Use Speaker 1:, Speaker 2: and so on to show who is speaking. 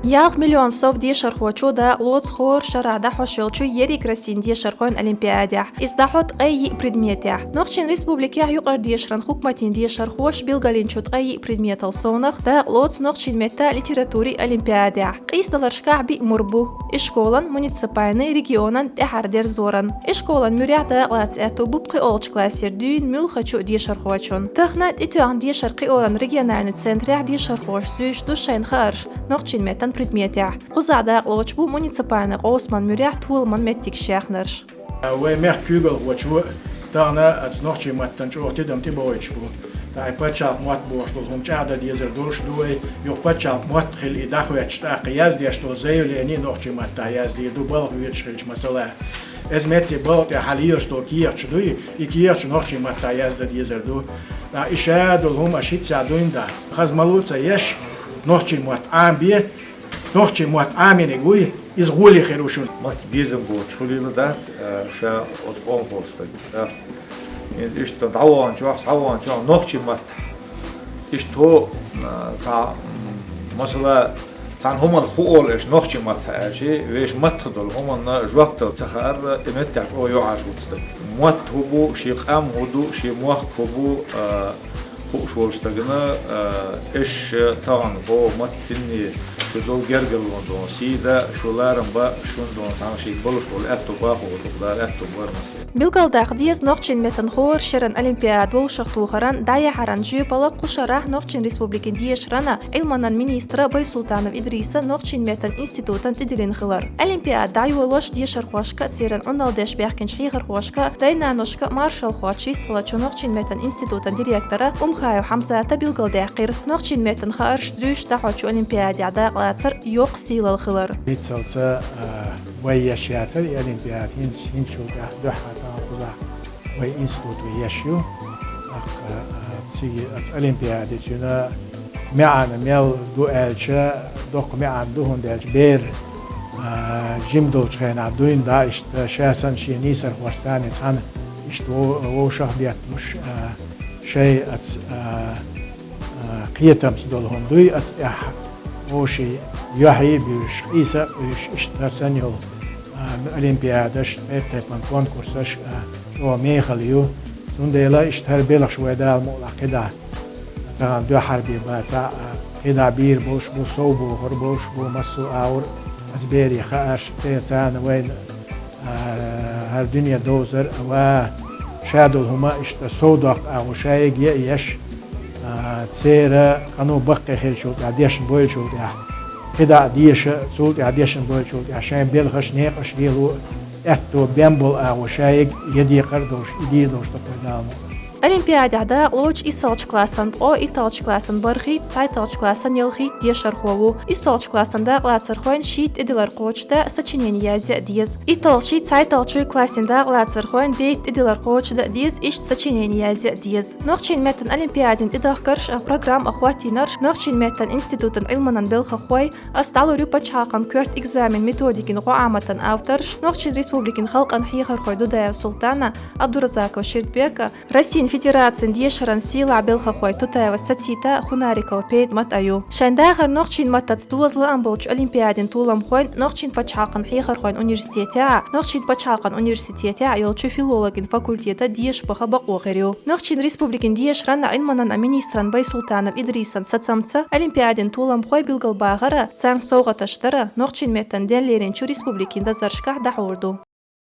Speaker 1: Ялг миллион сов дешар хочуда лоц хор шарада хошилчу ерик расин дешар хон олимпиадя. Издахот ай предметя. Нохчин республике юqar дешран хукматин дешар хош билгалинчут ай предметал сонах да лоц нохчин мета литератури олимпиадя. Исталаршка би мурбу. Ишколан муниципальный регионан тахардер зоран. Ишколан муряда лац эту бубқи олч классер дюн мюл хочу дешар хочун. Тахнат итуан дешар қиоран региональный центр дешар хош сюш душайн харш. Нохчин метан предметя. Хузада лочбу муниципальный Осман мурях тулман меттик шахнерш.
Speaker 2: ومر كوغل وشو تانا أصنعشي متن شو تدم تبويشو تاي بتشاب مات بوشتول هم شادا ديزر دولش دوي يو بتشاب مات خل إداخو يشتا قياس ديشتول زيو ليني نوخشي مات ياز دي دو بال ويتشخيش مثلا از متي بال تحليرش تو كيرش دوي يكيرش نوخشي مات ياز ديزر دو تا إشادول هم أشيت سادوين دا خز مالوتsa يش نوخشي مات عام بيه نوخشي مات عامين يقوي изгули хорошун.
Speaker 3: Мать безым был, чулила да, ша озгон просто. Да. И что даван, чувак, саван, чувак, ночи мат. И что за масла цан хуман хуол, иш ночи мат, чи веш мат ходол, хуман на жвактал цахар, иметтяж о юаш утсты. Мат хубу, шиқам худу, шимуах хубу, хушволштагна, иш таган бо мат цинни شدول جرجل وندون سيدا شولارم با شوندون سامشي بولش بول اتو باخو وتقدر اتو برمسي
Speaker 1: بلغال داخديز نوخشين متن خور شرن أولمبياد والشخطو خران دايا حران جيبالا قشراه نوخشين ريسبوبليكين ديش رانا علمانان مينيسترا باي سلطانов إدريسا نوخشين متن انستيتوتان تدرين خلر أولمبياد داي ولوش ديشر خوشكا تسيرن عنال ديش بيحكين شخيخر خوشكا داينا نوشكا مارشال خوشي ستلاتشو نوخشين متن انستيتوتان ديريكتورا خايو حمزاتا بلغال داقير نوخشين متن خارش زوش تحوشو أولمبياد عدا لاتر يوق سيل الخلر
Speaker 4: بيتسلسة ويشياتر الأولمبياد هنشو دوحة خذا وإنستوت ويشيو تيجي الأولمبياد تيجينا معنا ميل دو ألشة دوق معنا دوهن دالش بير جيم دولش خين عبدوين دا إشت شاسن شي نيسر ورستاني تان إشت و شخصيات مش شيء قيتم سدولهم دوي وشي يحيي بيش إيسا بيش اشترسن يول أولمبيادش تيبان كونكورسش شو ميخليو سنديلا اشتهر بيلخ شوية دال مولع كدا تغان دو حربي باتا كدا بير بوش بو صوبو غربوش بو مسو آور أزبيري خاش سيتان وين هر دنيا دوزر و شادول هما اشتا صودق أو شايق يأيش تسيرة كانوا بقى خير شو تعديش بويل شو تاع كده ديش سول تعديش بويل شو عشان بيلخش نيقش ليلو اتو بيمبل او شايق يدي قردوش يدي دوش تقدامه
Speaker 1: أولمبياد عدا لوج إسالش كلاسن أو إيطالش كلاسن برخيت سايطالش كلاسن يلخيت ديشر خوو إسالش كلاسن دا لاتسر خوين شيت إدلر قوش دا سچينينيازي ديز إيطالشي سايطالشي كلاسن دا لاتسر خوين ديت إدلر قوش دا ديز إش سچينينيازي ديز نوخشين متن أولمبيادين إداخكرش بروغرام أخواتي نرش نوخشين متن إنستيتوتن علمانان بلخ خوي أستالو ريوبا چاقن كورت إكزامين ميتوديكين غوامتن أوترش نوخشين ريسبوبليكين خلقن حيخر خوي دودايا سلطانا عبدالرزاق وشيرتبيكا راسين فيدراسيون ديشران سيلا بلخخوي توتاوا ساتسيتا خناريكو بيد مات ايو شانداخر نوخشين ماتات دوزلا امبولش اولمبيادين طولم خوين نوخشين باتشاقن حيخر خوين انيورسيتيتا نوخشين باتشاقن انيورسيتيتا يولچو فيلологин فاكولتيتا ديش بخا بقوغريو نوخشين ريسبوبليكين ديشران علمانان امينистран باي سلطانов إدريسان ساتسامца اولمبيادين طولم خوي билгал багара цан соуга таштара нохчин метан деллерин чу республикин да заршках дахурду